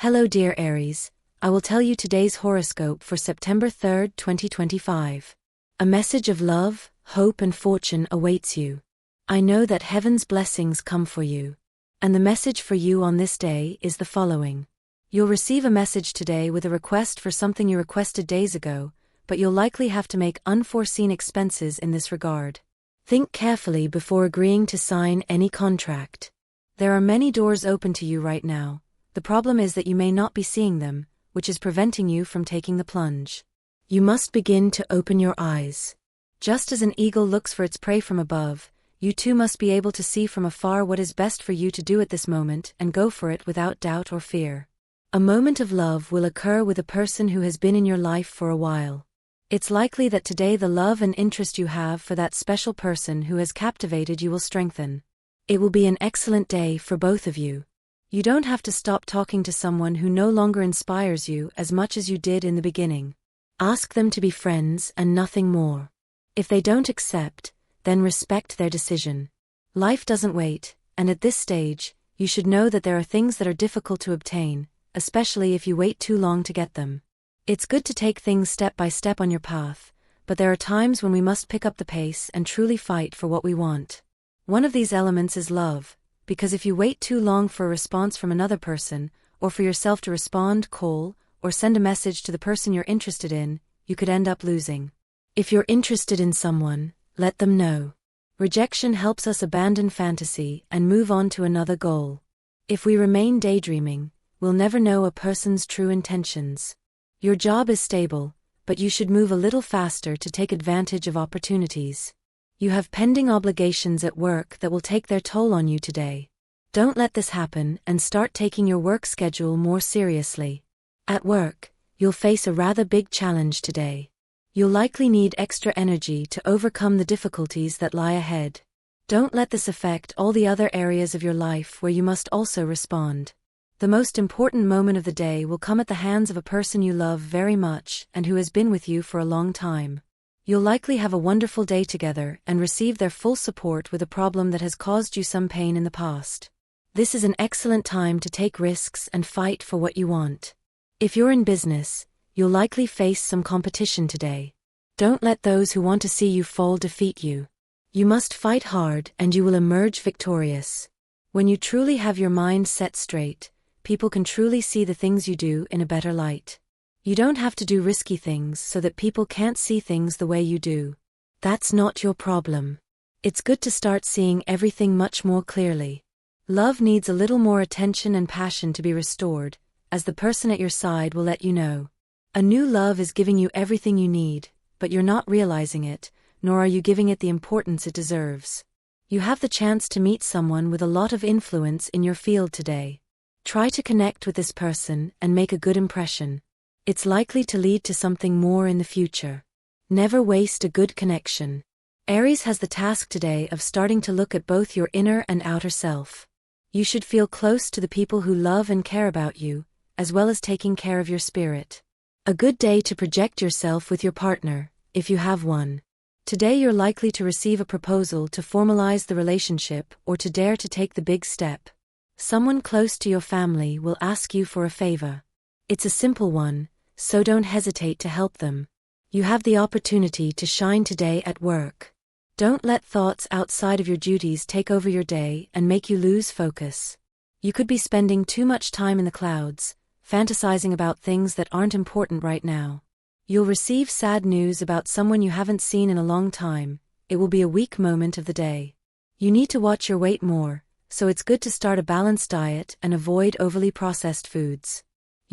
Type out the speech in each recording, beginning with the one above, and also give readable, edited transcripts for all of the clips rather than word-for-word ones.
Hello dear Aries, I will tell you today's horoscope for September 3rd, 2025. A message of love, hope and fortune awaits you. I know that heaven's blessings come for you. And the message for you on this day is the following. You'll receive a message today with a request for something you requested days ago, but you'll likely have to make unforeseen expenses in this regard. Think carefully before agreeing to sign any contract. There are many doors open to you right now. The problem is that you may not be seeing them, which is preventing you from taking the plunge. You must begin to open your eyes. Just as an eagle looks for its prey from above, you too must be able to see from afar what is best for you to do at this moment and go for it without doubt or fear. A moment of love will occur with a person who has been in your life for a while. It's likely that today the love and interest you have for that special person who has captivated you will strengthen. It will be an excellent day for both of you. You don't have to stop talking to someone who no longer inspires you as much as you did in the beginning. Ask them to be friends and nothing more. If they don't accept, then respect their decision. Life doesn't wait, and at this stage, you should know that there are things that are difficult to obtain, especially if you wait too long to get them. It's good to take things step by step on your path, but there are times when we must pick up the pace and truly fight for what we want. One of these elements is love. Because if you wait too long for a response from another person, or for yourself to respond, call, or send a message to the person you're interested in, you could end up losing. If you're interested in someone, let them know. Rejection helps us abandon fantasy and move on to another goal. If we remain daydreaming, we'll never know a person's true intentions. Your job is stable, but you should move a little faster to take advantage of opportunities. You have pending obligations at work that will take their toll on you today. Don't let this happen and start taking your work schedule more seriously. At work, you'll face a rather big challenge today. You'll likely need extra energy to overcome the difficulties that lie ahead. Don't let this affect all the other areas of your life where you must also respond. The most important moment of the day will come at the hands of a person you love very much and who has been with you for a long time. You'll likely have a wonderful day together and receive their full support with a problem that has caused you some pain in the past. This is an excellent time to take risks and fight for what you want. If you're in business, you'll likely face some competition today. Don't let those who want to see you fall defeat you. You must fight hard and you will emerge victorious. When you truly have your mind set straight, people can truly see the things you do in a better light. You don't have to do risky things so that people can't see things the way you do. That's not your problem. It's good to start seeing everything much more clearly. Love needs a little more attention and passion to be restored, as the person at your side will let you know. A new love is giving you everything you need, but you're not realizing it, nor are you giving it the importance it deserves. You have the chance to meet someone with a lot of influence in your field today. Try to connect with this person and make a good impression. It's likely to lead to something more in the future. Never waste a good connection. Aries has the task today of starting to look at both your inner and outer self. You should feel close to the people who love and care about you, as well as taking care of your spirit. A good day to project yourself with your partner, if you have one. Today you're likely to receive a proposal to formalize the relationship or to dare to take the big step. Someone close to your family will ask you for a favor. It's a simple one, so don't hesitate to help them. You have the opportunity to shine today at work. Don't let thoughts outside of your duties take over your day and make you lose focus. You could be spending too much time in the clouds, fantasizing about things that aren't important right now. You'll receive sad news about someone you haven't seen in a long time. It will be a weak moment of the day. You need to watch your weight more, so it's good to start a balanced diet and avoid overly processed foods.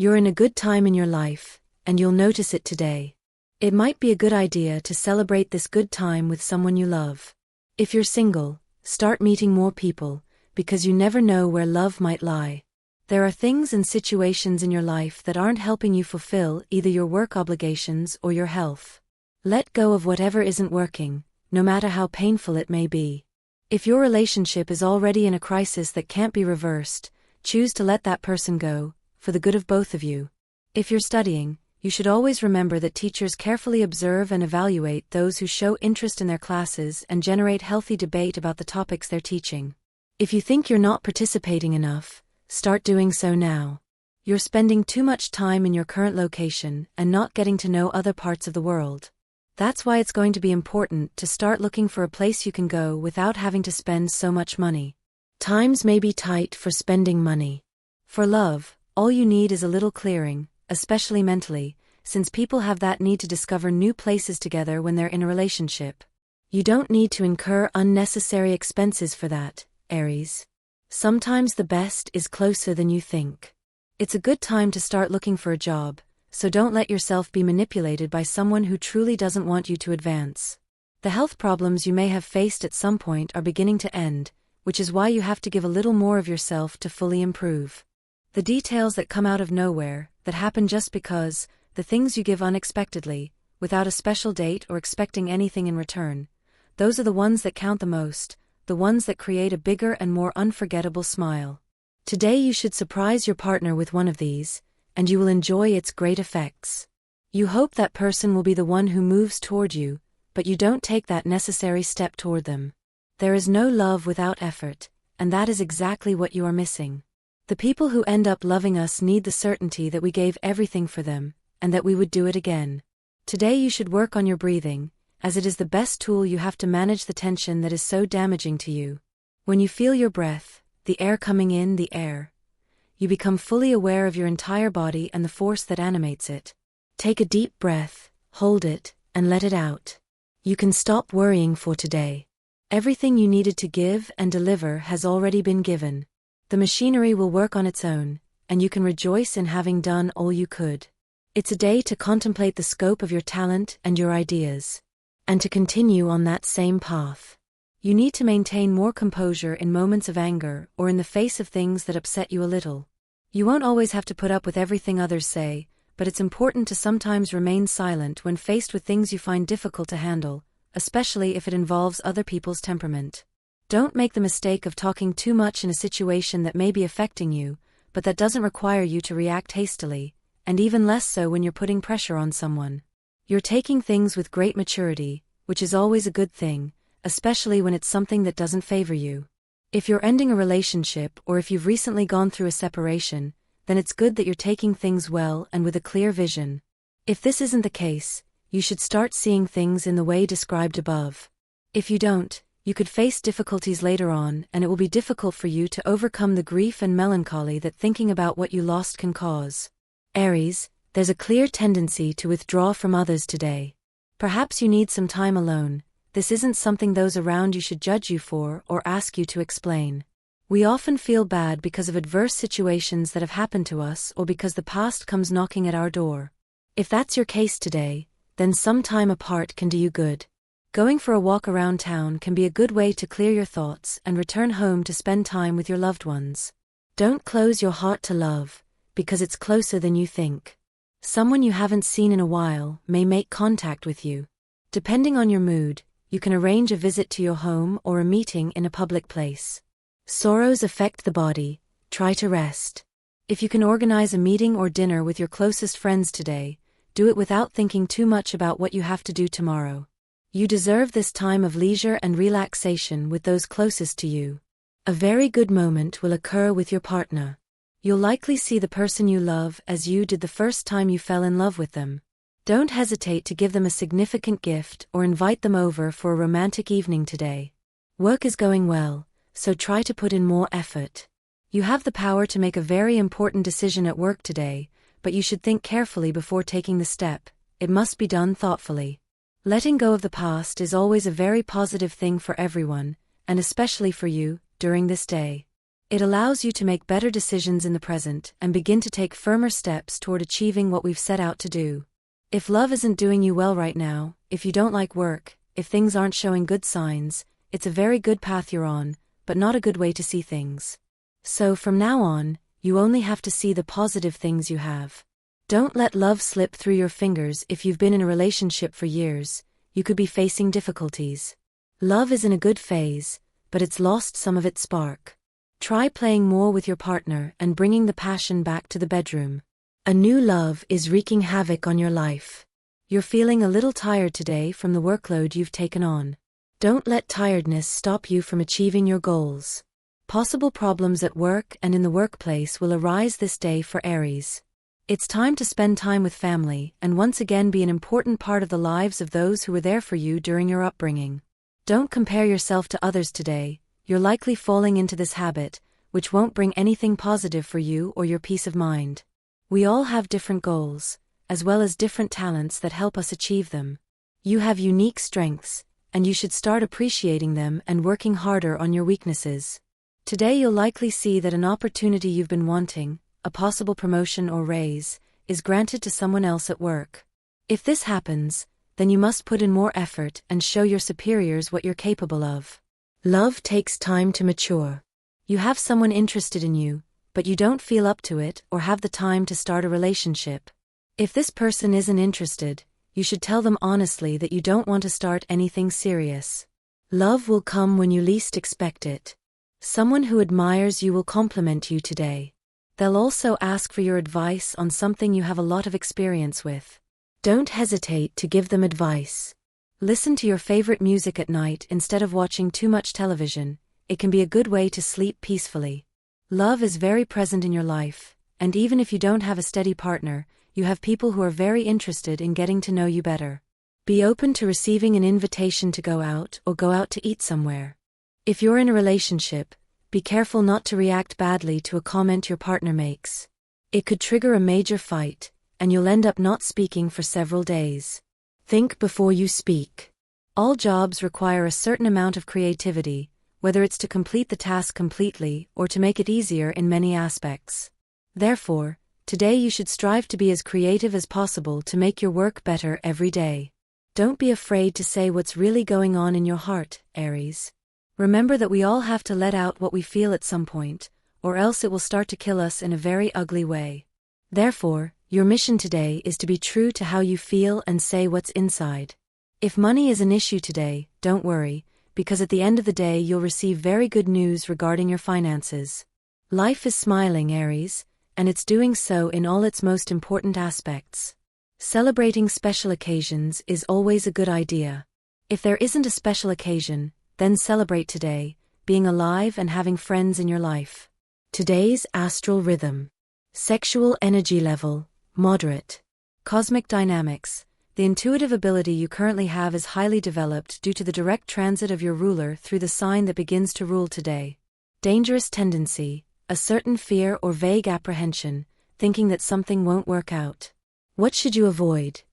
You're in a good time in your life, and you'll notice it today. It might be a good idea to celebrate this good time with someone you love. If you're single, start meeting more people, because you never know where love might lie. There are things and situations in your life that aren't helping you fulfill either your work obligations or your health. Let go of whatever isn't working, no matter how painful it may be. If your relationship is already in a crisis that can't be reversed, choose to let that person go, for the good of both of you. If you're studying, you should always remember that teachers carefully observe and evaluate those who show interest in their classes and generate healthy debate about the topics they're teaching. If you think you're not participating enough, start doing so now. You're spending too much time in your current location and not getting to know other parts of the world. That's why it's going to be important to start looking for a place you can go without having to spend so much money. Times may be tight for spending money. For love, all you need is a little clearing, especially mentally, since people have that need to discover new places together when they're in a relationship. You don't need to incur unnecessary expenses for that, Aries. Sometimes the best is closer than you think. It's a good time to start looking for a job, so don't let yourself be manipulated by someone who truly doesn't want you to advance. The health problems you may have faced at some point are beginning to end, which is why you have to give a little more of yourself to fully improve. The details that come out of nowhere, that happen just because, the things you give unexpectedly, without a special date or expecting anything in return, those are the ones that count the most, the ones that create a bigger and more unforgettable smile. Today you should surprise your partner with one of these, and you will enjoy its great effects. You hope that person will be the one who moves toward you, but you don't take that necessary step toward them. There is no love without effort, and that is exactly what you are missing. The people who end up loving us need the certainty that we gave everything for them, and that we would do it again. Today you should work on your breathing, as it is the best tool you have to manage the tension that is so damaging to you. When you feel your breath, the air coming in, the air, you become fully aware of your entire body and the force that animates it. Take a deep breath, hold it, and let it out. You can stop worrying for today. Everything you needed to give and deliver has already been given. The machinery will work on its own, and you can rejoice in having done all you could. It's a day to contemplate the scope of your talent and your ideas, and to continue on that same path. You need to maintain more composure in moments of anger or in the face of things that upset you a little. You won't always have to put up with everything others say, but it's important to sometimes remain silent when faced with things you find difficult to handle, especially if it involves other people's temperament. Don't make the mistake of talking too much in a situation that may be affecting you, but that doesn't require you to react hastily, and even less so when you're putting pressure on someone. You're taking things with great maturity, which is always a good thing, especially when it's something that doesn't favor you. If you're ending a relationship or if you've recently gone through a separation, then it's good that you're taking things well and with a clear vision. If this isn't the case, you should start seeing things in the way described above. If you don't, you could face difficulties later on, and it will be difficult for you to overcome the grief and melancholy that thinking about what you lost can cause. Aries, there's a clear tendency to withdraw from others today. Perhaps you need some time alone. This isn't something those around you should judge you for or ask you to explain. We often feel bad because of adverse situations that have happened to us or because the past comes knocking at our door. If that's your case today, then some time apart can do you good. Going for a walk around town can be a good way to clear your thoughts and return home to spend time with your loved ones. Don't close your heart to love, because it's closer than you think. Someone you haven't seen in a while may make contact with you. Depending on your mood, you can arrange a visit to your home or a meeting in a public place. Sorrows affect the body, try to rest. If you can organize a meeting or dinner with your closest friends today, do it without thinking too much about what you have to do tomorrow. You deserve this time of leisure and relaxation with those closest to you. A very good moment will occur with your partner. You'll likely see the person you love as you did the first time you fell in love with them. Don't hesitate to give them a significant gift or invite them over for a romantic evening today. Work is going well, so try to put in more effort. You have the power to make a very important decision at work today, but you should think carefully before taking the step. It must be done thoughtfully. Letting go of the past is always a very positive thing for everyone, and especially for you, during this day. It allows you to make better decisions in the present and begin to take firmer steps toward achieving what we've set out to do. If love isn't doing you well right now, if you don't like work, if things aren't showing good signs, it's a very good path you're on, but not a good way to see things. So from now on, you only have to see the positive things you have. Don't let love slip through your fingers. If you've been in a relationship for years, you could be facing difficulties. Love is in a good phase, but it's lost some of its spark. Try playing more with your partner and bringing the passion back to the bedroom. A new love is wreaking havoc on your life. You're feeling a little tired today from the workload you've taken on. Don't let tiredness stop you from achieving your goals. Possible problems at work and in the workplace will arise this day for Aries. It's time to spend time with family and once again be an important part of the lives of those who were there for you during your upbringing. Don't compare yourself to others today. You're likely falling into this habit, which won't bring anything positive for you or your peace of mind. We all have different goals, as well as different talents that help us achieve them. You have unique strengths, and you should start appreciating them and working harder on your weaknesses. Today you'll likely see that an opportunity you've been wanting, a possible promotion or raise, is granted to someone else at work. If this happens, then you must put in more effort and show your superiors what you're capable of. Love takes time to mature. You have someone interested in you, but you don't feel up to it or have the time to start a relationship. If this person isn't interested, you should tell them honestly that you don't want to start anything serious. Love will come when you least expect it. Someone who admires you will compliment you today. They'll also ask for your advice on something you have a lot of experience with. Don't hesitate to give them advice. Listen to your favorite music at night instead of watching too much television. It can be a good way to sleep peacefully. Love is very present in your life, and even if you don't have a steady partner, you have people who are very interested in getting to know you better. Be open to receiving an invitation to go out or go out to eat somewhere. If you're in a relationship, be careful not to react badly to a comment your partner makes. It could trigger a major fight, and you'll end up not speaking for several days. Think before you speak. All jobs require a certain amount of creativity, whether it's to complete the task completely or to make it easier in many aspects. Therefore, today you should strive to be as creative as possible to make your work better every day. Don't be afraid to say what's really going on in your heart, Aries. Remember that we all have to let out what we feel at some point, or else it will start to kill us in a very ugly way. Therefore, your mission today is to be true to how you feel and say what's inside. If money is an issue today, don't worry, because at the end of the day you'll receive very good news regarding your finances. Life is smiling, Aries, and it's doing so in all its most important aspects. Celebrating special occasions is always a good idea. If there isn't a special occasion, then celebrate today, being alive and having friends in your life. Today's astral rhythm. Sexual energy level, moderate. Cosmic dynamics. The intuitive ability you currently have is highly developed due to the direct transit of your ruler through the sign that begins to rule today. Dangerous tendency, a certain fear or vague apprehension, thinking that something won't work out. What should you avoid?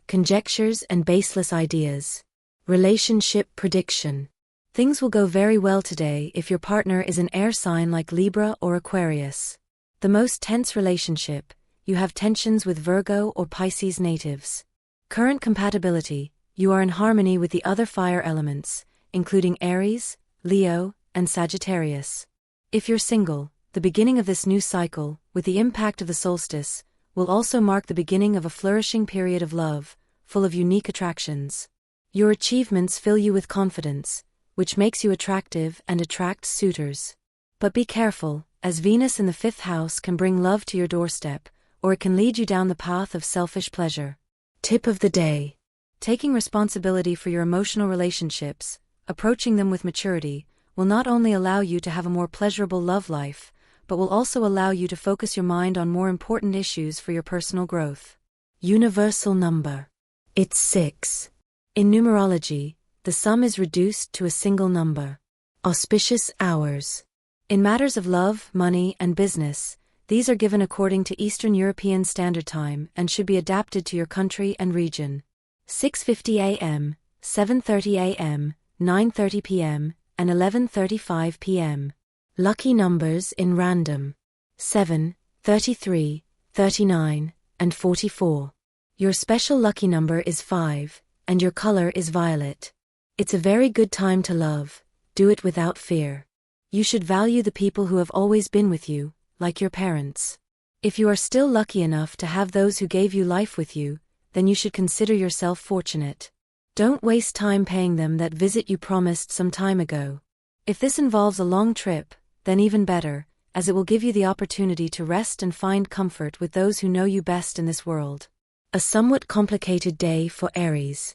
Conjectures and baseless ideas. Relationship prediction. Things will go very well today if your partner is an air sign like Libra or Aquarius. The most tense relationship, you have tensions with Virgo or Pisces natives. Current compatibility, you are in harmony with the other fire elements, including Aries, Leo, and Sagittarius. If you're single, the beginning of this new cycle, with the impact of the solstice, will also mark the beginning of a flourishing period of love, full of unique attractions. Your achievements fill you with confidence, which makes you attractive and attracts suitors. But be careful, as Venus in the 5th house can bring love to your doorstep, or it can lead you down the path of selfish pleasure. Tip of the day. Taking responsibility for your emotional relationships, approaching them with maturity, will not only allow you to have a more pleasurable love life, but will also allow you to focus your mind on more important issues for your personal growth. Universal number. It's 6. In numerology, the sum is reduced to a single number. Auspicious hours. In matters of love, money, and business, these are given according to Eastern European Standard Time and should be adapted to your country and region. 6:50 a.m., 7:30 a.m., 9:30 p.m., and 11:35 p.m. Lucky numbers in random. 7, 33, 39, and 44. Your special lucky number is 5, and your color is violet. It's a very good time to love. Do it without fear. You should value the people who have always been with you, like your parents. If you are still lucky enough to have those who gave you life with you, then you should consider yourself fortunate. Don't waste time paying them that visit you promised some time ago. If this involves a long trip, then even better, as it will give you the opportunity to rest and find comfort with those who know you best in this world. A somewhat complicated day for Aries.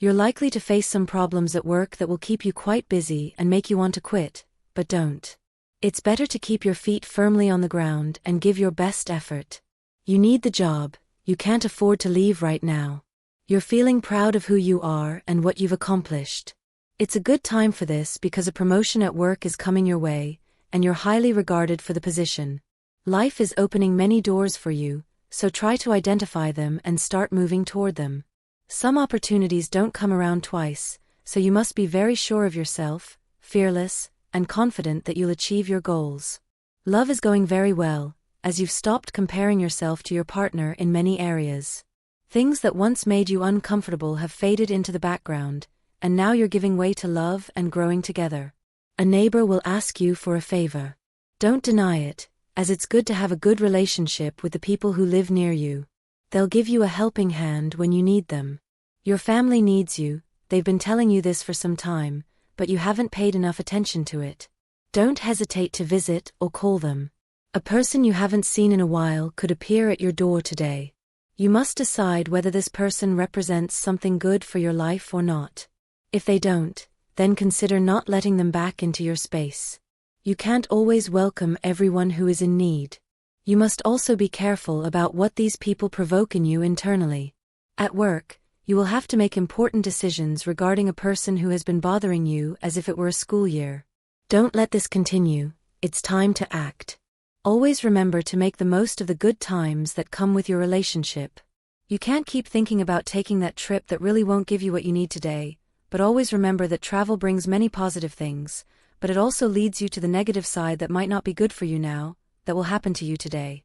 You're likely to face some problems at work that will keep you quite busy and make you want to quit, but don't. It's better to keep your feet firmly on the ground and give your best effort. You need the job, you can't afford to leave right now. You're feeling proud of who you are and what you've accomplished. It's a good time for this because a promotion at work is coming your way, and you're highly regarded for the position. Life is opening many doors for you, so try to identify them and start moving toward them. Some opportunities don't come around twice, so you must be very sure of yourself, fearless, and confident that you'll achieve your goals. Love is going very well, as you've stopped comparing yourself to your partner in many areas. Things that once made you uncomfortable have faded into the background, and now you're giving way to love and growing together. A neighbor will ask you for a favor. Don't deny it, as it's good to have a good relationship with the people who live near you. They'll give you a helping hand when you need them. Your family needs you, they've been telling you this for some time, but you haven't paid enough attention to it. Don't hesitate to visit or call them. A person you haven't seen in a while could appear at your door today. You must decide whether this person represents something good for your life or not. If they don't, then consider not letting them back into your space. You can't always welcome everyone who is in need. You must also be careful about what these people provoke in you internally. At work, you will have to make important decisions regarding a person who has been bothering you as if it were a school year. Don't let this continue, it's time to act. Always remember to make the most of the good times that come with your relationship. You can't keep thinking about taking that trip that really won't give you what you need today, but always remember that travel brings many positive things, but it also leads you to the negative side that might not be good for you now, that will happen to you today.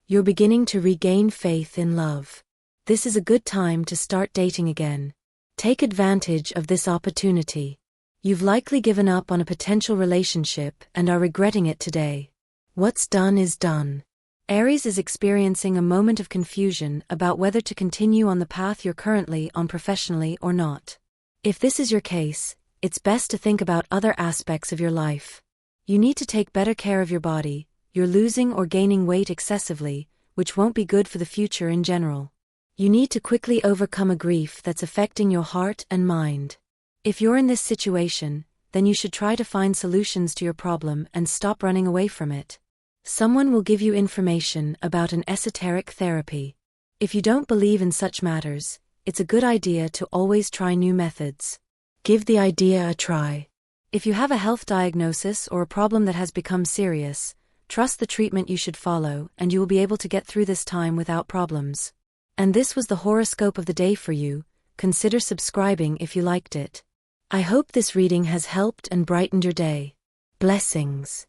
You're beginning to regain faith in love. This is a good time to start dating again. Take advantage of this opportunity. You've likely given up on a potential relationship and are regretting it today. What's done is done. Aries is experiencing a moment of confusion about whether to continue on the path you're currently on professionally or not. If this is your case, it's best to think about other aspects of your life. You need to take better care of your body. You're losing or gaining weight excessively, which won't be good for the future in general. You need to quickly overcome a grief that's affecting your heart and mind. If you're in this situation, then you should try to find solutions to your problem and stop running away from it. Someone will give you information about an esoteric therapy. If you don't believe in such matters, it's a good idea to always try new methods. Give the idea a try. If you have a health diagnosis or a problem that has become serious, trust the treatment you should follow and you will be able to get through this time without problems. And this was the horoscope of the day for you. Consider subscribing if you liked it. I hope this reading has helped and brightened your day. Blessings.